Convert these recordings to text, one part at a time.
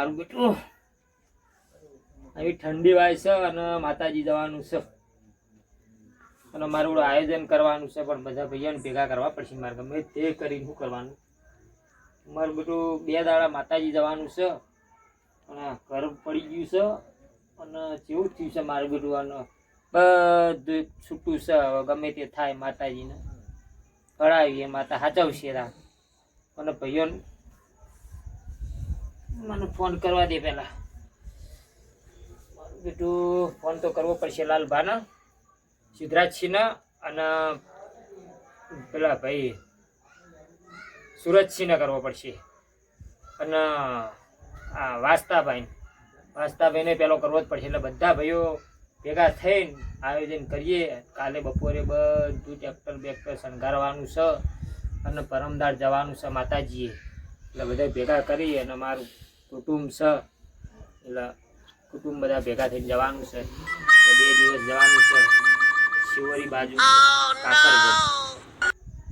મારું બેટું આવી ઠંડી વાય છે અને માતાજી જવાનું છે અને મારું આયોજન કરવાનું છે પણ બધા ભાઈઓને ભેગા કરવા પડશે મારે ગમે તે કરીને શું કરવાનું મારું બેટું 2 દાડા માતાજી જવાનું છે અને ઘર પડી ગયું છે અને કેવું થયું છે મારું બેટું અને બધું છૂટું છે ગમે તે થાય માતાજીને કળાવીએ માતા સાચવશે અને ભાઈઓને મને ફોન કરવા દે પેલા બેટું ફોન તો કરવો પડશે લાલભાને સિદ્ધરાજસિંહને અને પેલા ભાઈ સુરજસિંહને કરવો પડશે અને આ વાસ્તાભાઈને પેલો કરવો જ પડશે એટલે બધા ભાઈઓ ભેગા થઈને આયોજન કરીએ કાલે બપોરે બધું ટ્રેક્ટર બેક્ટર શણગારવાનું છે અને પરમદાર જવાનું છે માતાજીએ એટલે બધા ભેગા કરી અને મારું કુટુંબ છે એટલે કુટુંબ બધા ભેગા થઈને જવાનું છે 2 દિવસ જવાનું છે શિવરી બાજુ કાકરગઢ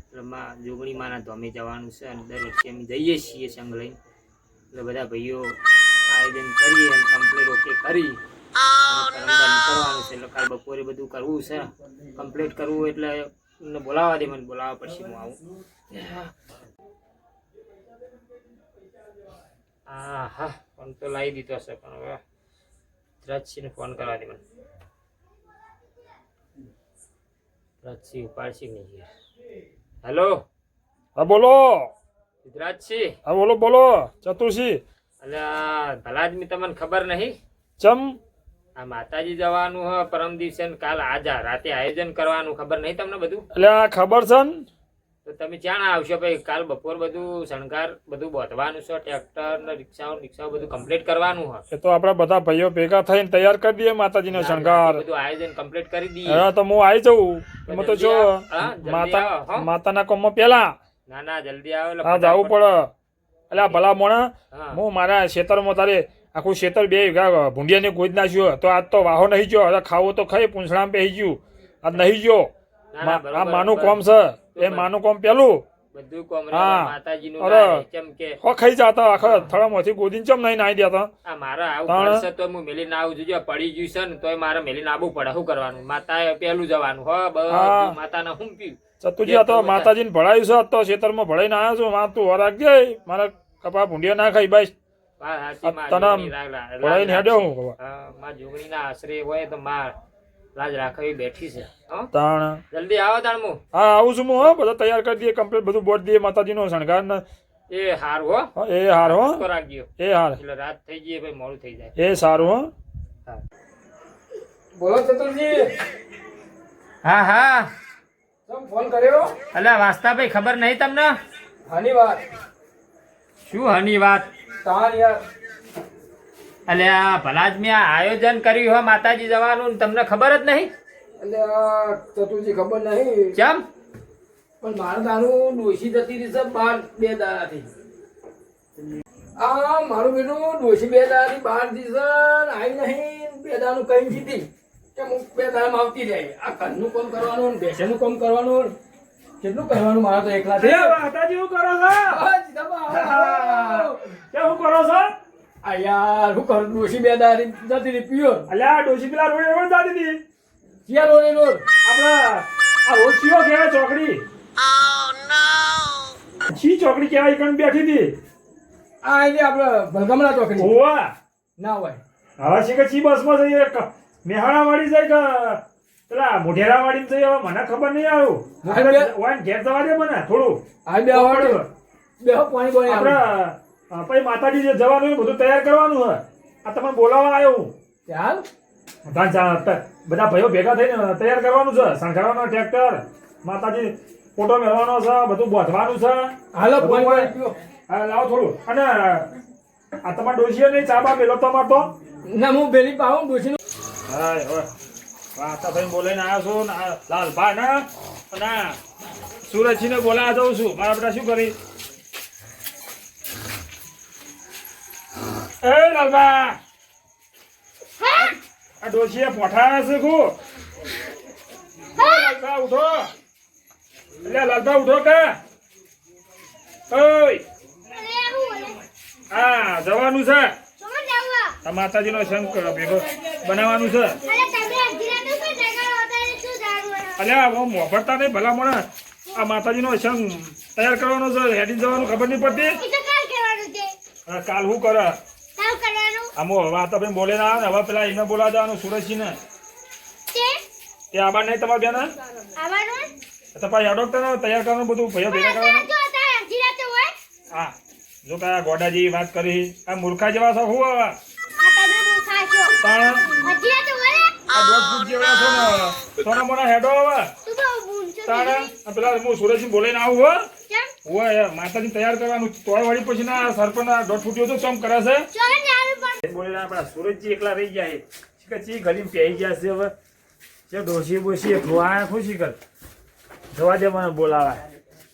એટલે જોગણી માના ધોમે જવાનું છે અને દર વર્ષે અમે જઈએ છીએ સંઘ લઈને એટલે બધા ભાઈઓ આયોજન કરીએ અને કમ્પ્લીટ ઓકે કરી કરવાનું છે એટલે કાલ બપોરે બધું કરવું છે કમ્પ્લીટ કરવું એટલે મને બોલાવવા દે મને બોલાવવા પછી હું આવું હા ફોન તો લાવી દીધો હશે પણ હવે રાજસિંહને ફોન કરવા દે મને રાજસિંહ ઉપાડશે નહીં હેલો હા બોલો રાજસિંહ હા બોલો બોલો ચતુરસિંહ અલ્યા ભલા આદમી તમને ખબર નહીં ચમ આ માતાજી જવાનું હ પરમ દિવસે કાલ આજા રાતે આયોજન કરવાનું ખબર નહીં તમને બધું એટલે આ ખબર છે ને તો તમે ક્યાં આવશો ભાઈ કાલ બપોર બધું શણગાર બધું બોધવાનું છે ટ્રેક્ટર ને રિક્ષાઓ બધું કમ્પ્લીટ કરવાનું હ એ તો આપણે બધા ભાઈઓ ભેગા થઈને તૈયાર કરી દઈએ માતાજીનો શણગાર બધું આયોજન કમ્પ્લીટ કરી દઈએ હા તો હું આવી જાઉં એમાં તો જો માતાના કોમમાં પેલા ના જલ્દી આવો હા જવું પડે એટલે ભલા મોણા હું મારા ખેતરમાં તારે આખું ખેતર 2 વીઘા ભૂંડિયાને ગોદ નાખ્યું તો આજ તો વાહો નહીં ગયો હવે ખાવું તો ખાઈ પૂંછડામાં પહેરી ગયું આજ નહીં ગયો આ માનું કોમ છે એ માનું કોમ પેલું બધું કોમ માતાજીનું કેમ કે હો ખાઈ જાતા આખા થળામાંથી ગોદીને ચમ નહીં નાઈ દેતા આ મારા આવું પડશે તો હું મેલી ના આવું જોઈએ પડી ગયું છે ને તોય મારે મેલી નાબવું પડે શું કરવાનું માતાએ પેલું જવાનું હો બધું માતાને હું પીવું ચતુજી આ તો માતાજીને ભળાયું છે તો ખેતરમાં ભળાઈને આવ્યો છું માં તું વરાગ જાય મારા કપા ભૂંડિયા ના ખાઈ બાઈશ જોગણી ના આશરે હોય તો માર લાજ રાખવી બેઠી છે તાણ જલ્દી આવો તાણમું હા આવું છું હું હો બધા તૈયાર કરી દઈએ કમ્પ્લીટ બધું બોટ દઈએ માતાજીનો શણગાર ને એ હારું હો એ હાર હો રાખજો એ હાર એટલે રાત થઈ ગઈ ભાઈ મોડું થઈ જાય એ સારું હો બોલો ચતુરજી હા તમે ફોન કર્યો અલ્યા વાસ્તાભાઈ ખબર નહીં તમને હાની વાત શું હની વાત તાર યાર અલ્યા ભલા જ મેં આયોજન કર્યું હો માતાજી જવાનું તમને ખબર જ નહીં એટલે ચતુરજી ખબર નહીં કેમ પણ મારે તારું ડોશી જતી રહી છે બહાર 2 દાડાથી આ મારું બેટું ડોશી 2 દાડાથી બહાર થી છે આવી નહીં 2 દાડાનું કઈ જીતી કે હું 2 દાડામાં આવતી જાય આ ઘરનું કામ કરવાનું ભેંસનું કામ કરવાનું કેટલું કરવાનું મારે તો એકલા છે માતાજી શું કરો છો શું કરો છો આ યાર હું કરું ડોશી 2 દાડાથી જતી રહી પીયો અલ્યા ડોશી પેલા રોડ એવડ જાતી હતી ક્યાં રોડ આપડા આ રોડ ચિયો કહેવાય ચોકડી ચી ચોકડી કહેવાય કણ બેઠી હતી આ એટલે આપણે ભલગામડા ચોકડી ઓવા ના હોય હવે છે કે ચી બસમાં જઈએ મેહાણા વાળી જાય કે પેલા મોઢેરા વાળી જઈએ હવે મને ખબર નહીં આવું વાન ઘેર જવા દે મને થોડું આ બે વાળી બે પાણી પાણી આપણે પછી માતાજી જે જવાનું હોય બધું તૈયાર કરવાનું હોય આ તમને બોલાવવા આવ્યો હું ચાલ બધા ભાઈઓ ભેગા થઈને તૈયાર કરવાનું છે શણગારવાનો ટ્રેક્ટર માતાજી ફોટો મેળવાનો છે બધું બોધવાનું છે હાલો પાણી પીઓ હા લાવો થોડું અને આ તમારા ડોશીએ નહીં ચાબા મેલો તમાર તો ના હું બેલી પાઉં ડોશી હા હવે વાતાભાઈ બોલાઈને આવ્યો છું ને લાલભાઈ ને અને સુરજસિંહને બોલાવા જાઉં છું મારા બધા શું કરી એ લાલભા આ ડોશીએ પોઠા છે ખુ લાલભા ઉઠો એટલે લાલભા ઉઠો કે ઓય હા જવાનું છે આ માતાજીનો શંખ ભેગો બનાવવાનું છે. અલ્યા હું મોફરતા નહીં ભલા મને આ માતાજીનો શંખ તૈયાર કરવાનો છે. હેડી જવાનું ખબર નહીં પડતી. કાલ શું કરે આમો વાત આપણે બોલે ના આવે ને. હવે પેલા એને બોલાવા જવાનું સુરજસિંહ ને તે આબાર નહીં તમારે બેન તો પાછી હેડો તૈયાર કરવાનું બધું ભાઈઓ ભેગા કરવાનું. હા જો કયા ગોડાજી વાત કરી આ મૂર્ખા જેવા છો હું હવે આ 1.5 ફૂટ જેવા છો ને સોના મોના હેડો હવે તારે પેલા હું સુરજસિંહ બોલાઈને આવું હોય માતાજી તૈયાર કરવાનું તોય વળી પછી ના સરપંચ 1.5 ફૂટ્યો તો ચમ કરે છે બોલે આપણા સુરજજી એકલા રહી ગયા છે ચી ગલીમ પહેરી ગયા છે હવે જે ડોસી બોસી ખોવા ખુશી કર જવા દે મને બોલાવા.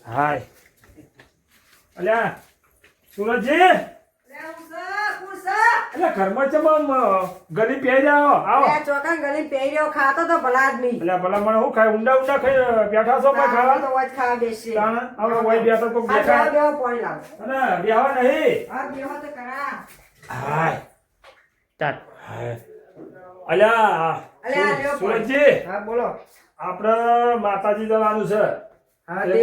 હાય અલ્યા સુરજજી એટલે ઘરમાં છે ગલી પહેરી જાઓ આવો ચોકા ગલી પહેર્યો ખાતો તો ભલા આદમી એટલે ભલા મને શું ખાય ઊંડા ઊંડા ખાઈ બેઠા છો કોઈ ખાવા તો વચ ખાવા બેસી હવે કોઈ બેઠો કોઈ બેઠા બેહો પાણી લાવ અને બેહવા નહીં હા બેહો તો કરા હાય ચાલ હાય અલ્યા સુરજજી હા બોલો આપણે માતાજી જવાનું છે. હા તે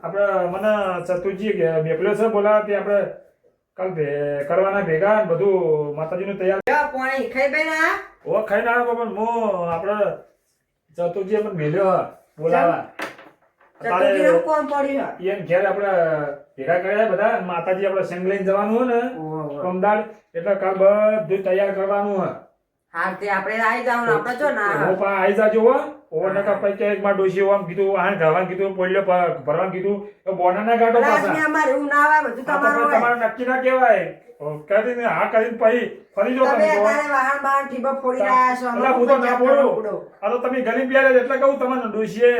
આપણે મને ચતુરજી બેપલ્યો છે બોલા તે આપણે કાલ કરવાના ભેગા ને બધું માતાજીનું તૈયાર. બેહો પાણી ખાઈ બે ના ઓ ખાઈ ના પણ હું આપણે ચતુરજી મને મેલ્યો બોલાવા ચતુર્થીનું કોમ પડ્યું એમ ઘેર આપણે ભેગા કર્યા બધા માતાજી આપણે સંગ લઈને જવાનું હોય ને કમદાર એટલે કાલ બધું તૈયાર કરવાનું હોય. હા તે આપણે આવી જાવ આપણે જો ના રોપા આવી જાજો હો ઓવર નકા પૈ કે એક માં ડોસી આમ કીધું આને ઘરવાનું કીધું પોલ્યો ભરવાનું કીધું તો બોના ના ગાડો પાછા રાજની અમારે હું ના આવે બધું તમારું તમારે નક્કી ના કહેવાય કરીને હા કરીને પછી ફરી જો તમે તમે અત્યારે વાહન બાહન ઠીબો ફોડી રહ્યા છો એટલે હું તો ના બોલું આ તો તમે ગલી પ્યાર એટલે કહું તમને ડોસીએ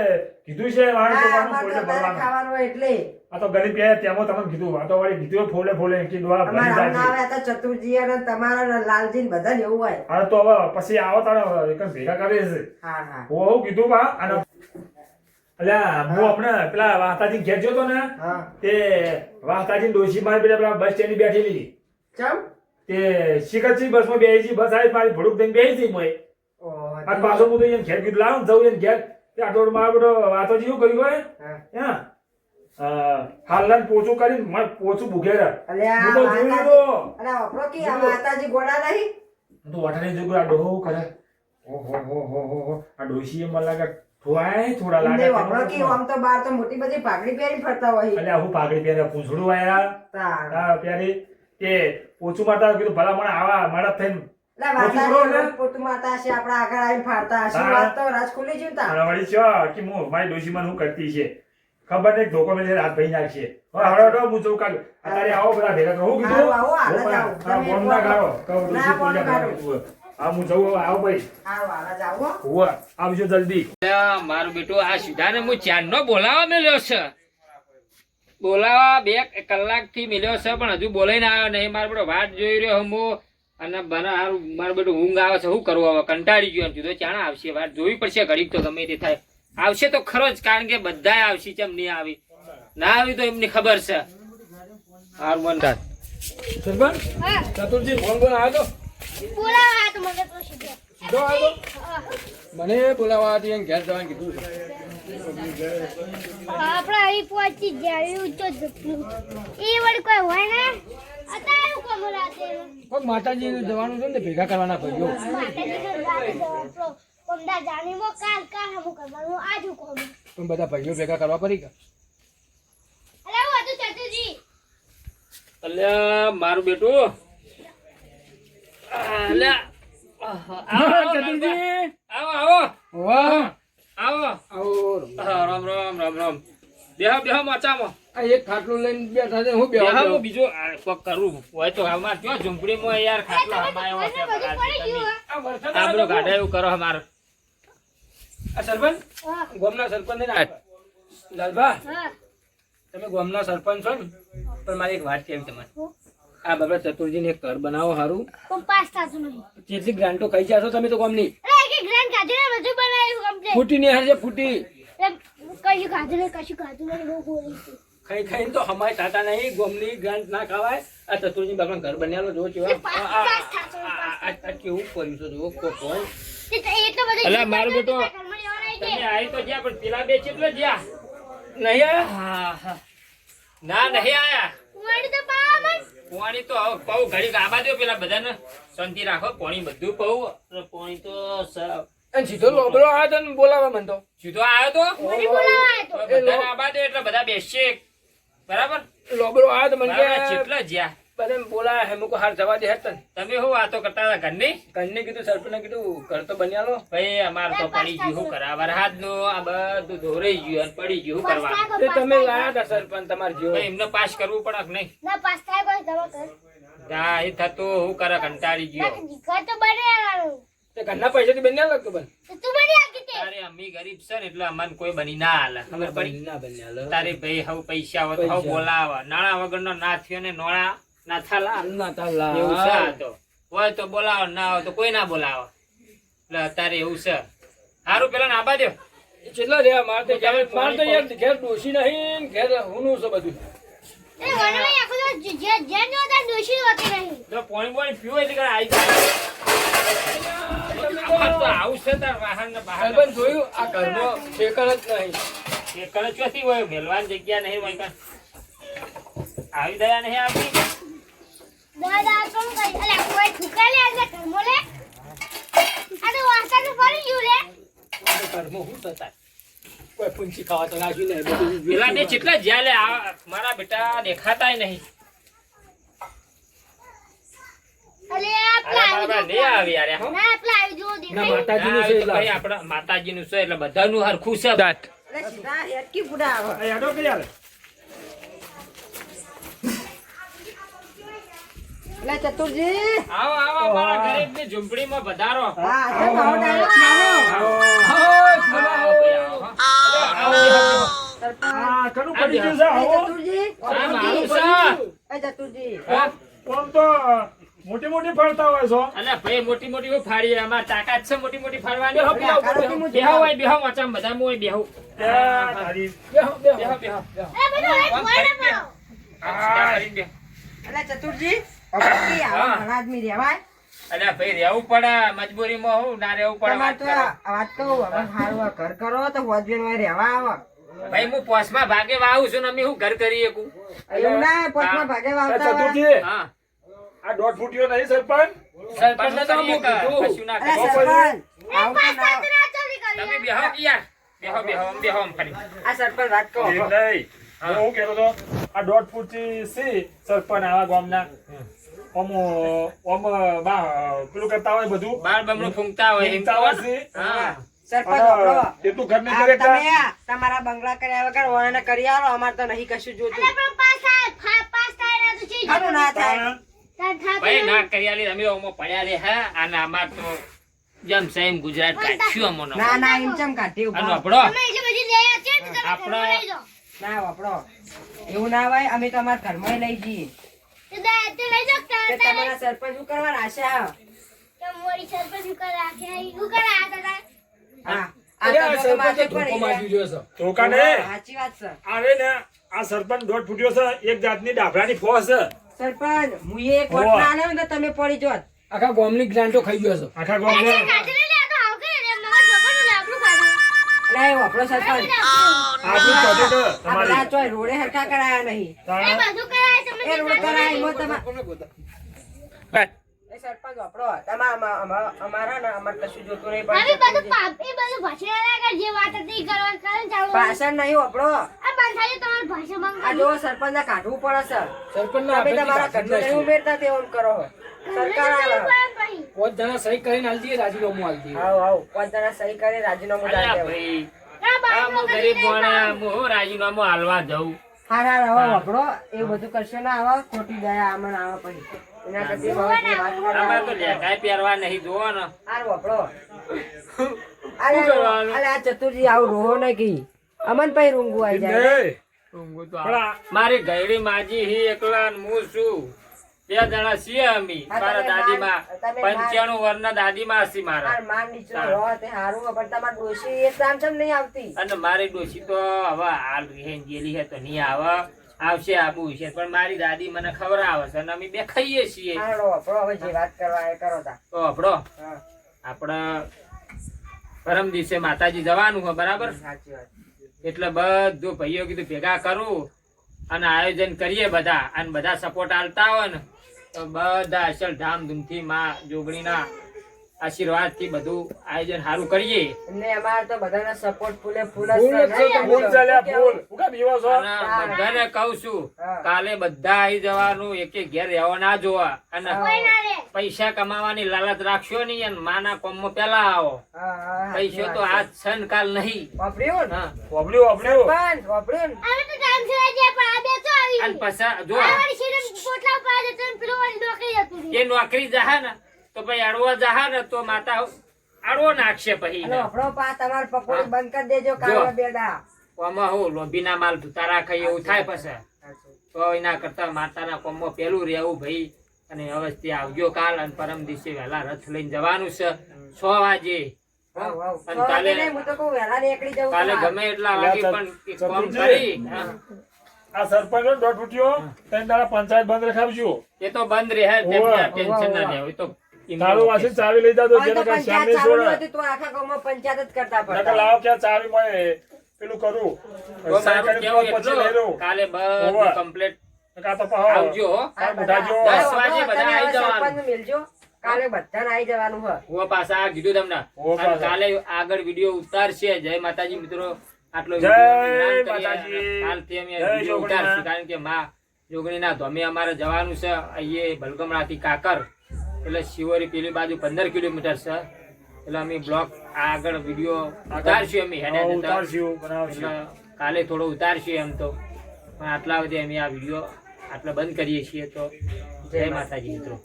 કીધું છે વાહન જોવાનું પોલ્યો ભરવાનું ખાવાનું હોય એટલે આ તો ગલી પ્યાર તેમાં તમને કીધું આ તો વળી કીધું ફોલે ફોલે કે દોડા ભરી અમારા ના જાય આવે તો ચતુરજી અને તમારા ને લાલજી ને બધા એવું હોય આ તો હવે પછી આવો તારે એક ભેગા કરે છે હા હા હું કીધું બા અને અલ્યા હું હમણાં પેલા વાહતાજી ઘેર જોતો ને હા તે વાહતાજી ડોશી મારી પેલા બસ સ્ટેન્ડ બેઠેલી ચમ તે શિખરજી બસમાં બેસી બસ આવી મારી ભડુક થઈને બેસી મોય ઓહ અને પાછો હું તો એને ઘેર કીધું લાવ જવું એને ઘેર તે આટલો મારો બધો વાતોજી શું કર્યું હોય હા હાલન પોચું કરીને મને પોચું ભૂગેરા અલ્યા હું તો જોઈ લીધો અલ્યા વાપરો કે આ માતાજી ગોડા નહીં તો વાટાને જોગરા ડોહો કરે ઓહો આ ડોશી મને લાગે થોડા ઇન્દે વાપરો લાગે કે આમ તો બાર તો મોટી બધી પાઘડી પહેરી ફરતા હોય અલ્યા હું પાઘડી પહેરે પૂંછડું આયા તાણ હા પ્યારી તે પોચું માતા કીધું ભલા મને આવા મારા થઈને એટલે માતાજી પોતું માતા છે આપણા આગળ આવીને ફાડતા હશે વાત તો રાજ ખુલી ગયું તા વળી છો કે હું મારી ડોશીમાં હું કરતી છે ખબર નહીં ધોકો મેં હાથ ભાઈ નાખીએ હળો હું જવું કાઢ અત્યારે આવો બધા ભેગા કહું કીધું આવો, હાલ જ આવો. હા ફોન ના કાઢો કહું ના, ડોશી ફોન ફોન ના કાઢો. કાઢો હા હું જવું હવે આવો ભાઈ હારું હાલ જ આવો હુઆ આવજો જલ્દી મારું બેટું આ સીધાને હું ચાંદનો બોલાવા મેલ્યો છે બોલાવા 2 કલાકથી મેલ્યો છે પણ હજુ બોલાઈને આવ્યો નહીં. મારો બેટો વાટ જોઈ રહ્યો હું અને મારું બેટું ઊંઘ આવે છે શું કરવું હવે કંટાળી ગયો એમ કીધું ચાણા આવશે વાત જોવી પડશે ઘડીક તો ગમે તે થાય આવશે તો ખરો જ કારણ કે બધા આવશે કેમ નહીં આવી ના આવી તો એમની ખબર છે હારું મન સરપંચ ચતુરજી ફોન બોલ આવ્યો તો મને બોલાવા હતી એમ ઘેર જવાનું કીધું છે આપણે આવી પહોંચી જાય ઊંચો જપલું એ વળી કોઈ હોય ને અત્યારે કોમ રાતે પણ માતાજી જવાનું છે ને ભેગા કરવાના ભાઈઓ માતાજીનો રાતે આપણો કોમદા જાણી મો કાલ હમુ કરવાનું આજુ કોમ પણ બધા ભાઈઓ ભેગા કરવા પડી કે અરે હું હતું ચતુજી અલ્યા મારું બેટું અલ્યા આવો વાહ આવો આવો રામ રામ રામ રામ બેહો મચામાં આ એક ખાટલું લઈને બેઠા છે હું બેહો બેહો હું બીજું કોક કરું હોય તો અમાર જો ઝૂંપડીમાં યાર ખાટલો હમાયો છે બધું પડી ગયું આપણો ગાડા એવું કરો અમાર આ સરપંચ હા ગામના સરપંચ ને લાલભા હા તમે ગામના સરપંચ છો ને પણ મારી એક વાત કેવી તમારે આ બાબા ચતુરજીને એક ઘર બનાવો સારું કોમ પાસ થાતું નહીં જેટલી ગ્રાન્ટો કહી જાશો તમે તો ગામની અરે એક ગ્રાન્ડ કાઢીને બધું બનાવ્યું કમ્પ્લીટ ફૂટી ને હાજે ફૂટી કશું ખાધું નહીં બહુ બોલી ખાઈ ખાઈને તો હમાય તાતા નહીં ગોમની ગ્રાન્ટ ના ખાવાય આ ચતુર્જી બાપા ઘર બન્યાલો જો કેવા એ પાસ થાશો, આ કેવું કર્યું છે જો કોણ એટલો બધો અલા, મારો બેટો. ઘરમાં લેવાનો આવી તમે આવી તો જ્યાં પણ પેલા બે કેટલો જ્યાં નહીં આયા? ના નહીં આયા ઉવાડી તો પાવા મન. પાણી તો હવે પૌ ઘડીક આબા દો પેલા બધાને શાંતિ રાખો પાણી બધું પૌ પાણી તો અને સીધો લોબડો આવ્યો તો ને બોલાવા મને તો સીધો આવ્યો તો મને બોલાવા આવ્યો તો. બધાને આબા દો એટલે બધા બેસશે બરાબર લોબડો આવ્યો તો મને બરાબર, કે કેટલા જ્યાં બધા બોલાયા હે મુકો હાર જવા દે હેતન તમે શું વાતો કરતા હતા ઘરની કન્ને કીધું સરપંચને કીધું ઘર તો બન્યાલો ભાઈ અમાર તો પડી ગયું શું કરા વરસાદ નું આ બધું ધોરાઈ ગયું અને પડી ગયું શું પાસ કરવા થાય તે તમે લાયા હતા સરપંચ તમાર જેવો ભાઈ એમને પાસ કરવું પડે કે નહીં ના પાસ થાય કોઈ દવા કર. હા એ થતું શું કરે કંટાળી ગયો ના ઘર તો બને આવવાનું. તે ઘરના પૈસાથી બન્યા લાગતો બન તો તું બની આપી તે. તારે અમી ગરીબ છે ને એટલે અમને કોઈ બની ના હાલે ખબર પડી ના બન્યા તારે ભાઈ હવે પૈસા હોય તો હવે બોલાવા નાણા વગરનો ના થયો ને નોળા ના થાલા ના તાલા એવું છે આ તો હોય તો બોલાવો ના હોય તો કોઈ ના બોલાવો એટલે અત્યારે એવું છે સારું પેલા ને આબા દો કેટલા રહ્યા મારે તો યાર ઘેર ડોશી નહીં ઘેર હુંનું છે બધું એ વનમે આખો તો જે જે નો તા દોશી હોતી નહીં. તો પોણી પીવો એટલે કે આવી જાય અમાર તો આવું છે તાર વાહન ને બહાર સરપંચ જોયું આ ઘરમાં ઠેકાણ જ નહીં એકલ ચોથી હોય મેલવાની જગ્યા નહીં હોય કાં આવી દયા નહીં આવતી દાદા કોણ કરી અલે કોઈ ઠુકા લે એટલે ઘરમો લે. આ તો વાસણ ફરી ગયું લે. ઘરમાં શું થતા કોઈ પૂંછી ખાવા તો નાખ્યું નહીં બધું પેલા ને કેટલા જ્યાં લે મારા બેટા દેખાતાય નહીં અલે અરે મારા બેટા નહીં આવે યાર હો ના પેલા આવી જો ના દેખાય. માતાજીનું છે ના, ભાઈ આપણા માતાજીનું છે એટલે બધાનું હરખું છે દાંત અલે સીધા હેડકી બુડા આવે. યાદો કે યાર અલે ચતુરજી આવો આવો મારા ગરીબની ઝૂંપડીમાં પધારો હા તો આવો ડાયરેક્ટ મારો આવો ભાઈ, આવો. સરપંચ આ કનું પડી ગયું છે આવો ચતુરજી આ મારું છે. એ ચતુરજી હા? આમ તો મોટી મોટી ફરતા હોય છો અલા ભાઈ મોટી મોટી હું ફાડીએ અમાર તાકાત છે મોટી મોટી ફાડવાની બેહો, બેહો, બેહો હોય બેહો વાચામ બધા મોય બેહો ત્યાં તારી બેહો બેહો બેહો બેહો એ બધું એક મોડે પડો. આ કરીને બેહો. અલે ચતુરજી હેડકી આવો હા. ઘણા આદમી રહેવાય. અલા ભાઈ રહેવું પડે મજબૂરીમાં હું ના રહેવું પડે તમારે વાત તો કરો. આ વાત કહું હવે સારું આ ઘર કરો તો વજન હોય રહેવા આવો. ભાઈ હું પોસમાં ભાગે વાવું છું ને અમે હું ઘર કરીએ કુ એવું ના પોતમાં ભાગે વાવતા હોય. ચતુર્જી હા આ દોઢ ફૂટ્યો નહીં સરપંચ સરપંચને તો કરીએ હું કે કીધું કશું ના અલે કરીએ. સરપંચ આવું તો ના પાસ ના ચોરી કરી. તમે બેહો કે યાર બેહો બેહો આમ બેહો આમ ખાલી આ સરપંચ વાત કહો એમ નહીં હું શું કહેતો હતો આ દોઢ ફૂટથી સી સરપંચ આવા ગામના ઓમ પેલું કરતા હોય બધું બાળ બમણું ફૂંકતા હોય એમ ઈમતા હોય છે. હા સરપંચ અને આપણો એટલું ઘર નહીં આ કરે તમે તમારા બંગલા કર્યા વગર ઓને કરી આવો અમારે તો નહીં કશું જોતું. અલે પણ પાસ થાય પાસ થાય ના તો ચીજ આનું ના થાય. તાર થાતું ભાઈ નહીં. ના કરિયાલી અમે ઓમાં પડ્યા રે હા અને અમાર તો જેમ સેમ ગુજરાત કાઢ્યું અમોનો ના ના એમ ચમ કાઢી અને ઉભા. આપણો તમે એટલી બધી લે છે ને તમે આપણા- ઘરમાં લઈ જાઓ. ના વાપરો એવું ના હોય અમે તો અમારા ઘરમાં લઈ જઈએ. તે તે લઈ જાઓ તે તાર તમારા સરપંચ શું કરવા આશા કે મોરી સરપંચ શું કરે આખે શું કરે આ તારા હા અરે આ આ તો માથે સરપંચે ધોકો પડી મારી જાય. દીધો છે ધોકા નહીં સાચી વાત છે આવે ને આ સરપંચ દોઢ ફૂટ્યો છે એક જાતની ડાભરાની ફોસ છે સરપંચ મુએ એક વોટ હોવા. ના આલ્યો ને તો તમે પડી જોત. આખા ગામની ગ્રાન્ટો ખાઈ ગયો છે આખા ગામને કાઢી લે આ તો આવ કે રે મગર છોકરનું લાકડું કાઢો. એટલે એ વાપરો સરપંચ આપણું પગે તો આ બધા તમારી ચોય રોડે હરખા કરાયા નહીં. એ તાણ. બધું કરાય તમે એ રોડ કરાય એમાં તમા- કોને ગોતા? એ સરપંચ વાપરો અમારા ને અમારે કશું જોતું નહીં આવી બધું પણ પાપ એ બધું ભાષા લાગે જે વાત હતી કરવા કરે ચાલો ભાષણ નહીં વાપરો આ બંધાઈ તમારી ભાષા આ મંગ જો સરપંચ ને કાઢવું પડે છે સરપંચના તમે હાથેથી તમારા કાઢી ઘરનું નહીં નાખ્યું. ઉમેરતા તેવું કરો સરકાર આલે. પાંચ જણા સહી કરીને આલી દઈએ, રાજીનામું આલી દઈએ. આવ આવ પાંચ જણા સહી કરી રાજીનામું અલ્યા દાખલ દેવું. ભાઈ આ આ હું ગરીબ માણસ હું રાજીનામું હાલવા જઉં હારા રહો વાપરો એવું બધું કરશો ના આવા ખોટી દયા આમાં ના આવે પછી એના કરતી ભગવાનની વાત કરો. અમારે તો લેખાય પહેરવા નહીં જોવો ને હારું વાપરો શું કરવાનું? અરે આ ચતુરજી આવું રોહો ને કી અમન પછી રૂંગું આવી જાય નહીં. ઊંઘું તો પણ આવે. મારી ગયડી માજી હી એકલા ને હું છું બે જણા છીએ અમે હા, મારા તમે દાદીમાં તમે 95 વર્ષના દાદીમાં હશે મારા આ માન નીચો રહો તે હારું હોય, પણ તમારી ડોશી એ તામ ચમ નહીં આવતી અને મારી ડોશી તો હવે હાલ રહેન ગયેલી છે તો નહીં આવે આવશે આબુ છે પણ મારી દાદી મને ખવડાવે છે અને અમે બે ખાઈએ છીએ હાલો આપણો હવે જે વાત કરવા એ કરો તા તો આપણો હા આપણે પરમ દિવસે માતાજી જવાનું હોય બરાબર સાચી વાત એટલે બધું ભાઈઓ કીધું ભેગા કરું અને આયોજન કરીએ બધા અને બધા સપોર્ટ આલતા હોય ને તો બધા અસલ ધામધૂમથી માં જોગણીના આશીર્વાદ થી બધું આયોજન સારું કરીએ એમને અમારે તો બધાના સપોર્ટ ફૂલે ફૂલ જ ફૂલ છે. જ છે તો ફૂલ ચાલ્યા ફૂલ હું કામ એવા છો અને બધાને કહું છું હા. કાલે બધા આવી જવાનું એક એક ઘેર રહેવા ના જોવા અને કોઈ ના રે પૈસા કમાવાની લાલચ રાખશો નહીં અને માના કોમમાં પેલા આવો હા, હા, પૈસો સાચી તો વાત. આજ છે ને કાલ નહીં વાપર્યું ને? હા વાપર્યું વાપર્યું સરપંચ, વાપર્યું ને? અમે તો ટાઈમ છે જે પણ આ બે તો આવી અને પાછા જો આ વાળી શીરે પોટલા ઉપર જતો ને પેલો વાળી નોકરી જતું રહ્યું. એ નોકરી જાહે ને તો ભાઈ અડવા જાહે ને તો માતા અડવો નાખશે પછી અને આપણો પા તમારે પકોડી બંધ કરી દેજો કાલના બેડા કોમમાં હું લોભીના માલ ધુતા રાખે એવું થાય પછી તો એના કરતા માતાના કોમમાં પેલું રહેવું ભાઈ અને અવશ્ય આવજો કાલ અને પરમ દિવસે વહેલા રથ લઈને જવાનું છે 6 વાગે વાવ, વાવ. અને તો કાલે- વાગે નહીં, હું તો કહું વહેલા નીકળી જવું કાલે તમારે. ગમે એટલા વાગે પણ એક કામ કરી હા. આ સરપંચ નો દોઢ ફૂટ્યો ત્રણ દાડા પંચાયત બંધ રખાવજો એ તો બંધ રહે ઓવે. ટેન્શન ના લેવું એ તો તારું વાસી ચાવી લઈ જાતો પણ તો જેને કઈ શ્યામ પંચાયત નહીં ચાલુ છોડે હતી તો આખા ગામમાં પંચાયત જ કરતા નકર પડતા. લાવો ક્યાં ચાવી મળે પેલું કરું તો સાઈન મારું કરી કેવું પછી લઈ એટલું લઉં કાલે બધું ઓવે. કમ્પ્લીટ નકર આ તો પાહો આવજો હો. આ આ બધા- બધાજો. હા, 10 વાગે તમે બધા હવે આવી જવાનું. સરપંચને મિલજો. કાલે બધાને આવી જવાનું હોય. હું પાછા આ કીધું તમને હું અને પાછા. કાલે આગળ વિડીયો ઉતારશે જય માતાજી મિત્રો આટલો જય વિડીયો વિરામ કરીએ. માતાજી. કાલથી અમે જય વિડીયો જોગણીના. ઉતારશું કારણ કે માં જોગણીના ધોમે અમારે જવાનું છે અહીંયા ભલગમણાથી કાકર એટલે શિવરી પેલી બાજુ 15 કિલોમીટર છે એટલે અમે બ્લોક આગળ વિડીયો ઉતારશું અમે હેડ્યા જતા. ઉતારશું બનાવશું એટલે કાલે થોડો ઉતારશું એમ તો પણ આટલા સુધી અમે આ વિડીયો આટલો બંધ કરીએ છીએ તો જય માતાજી મિત્રો.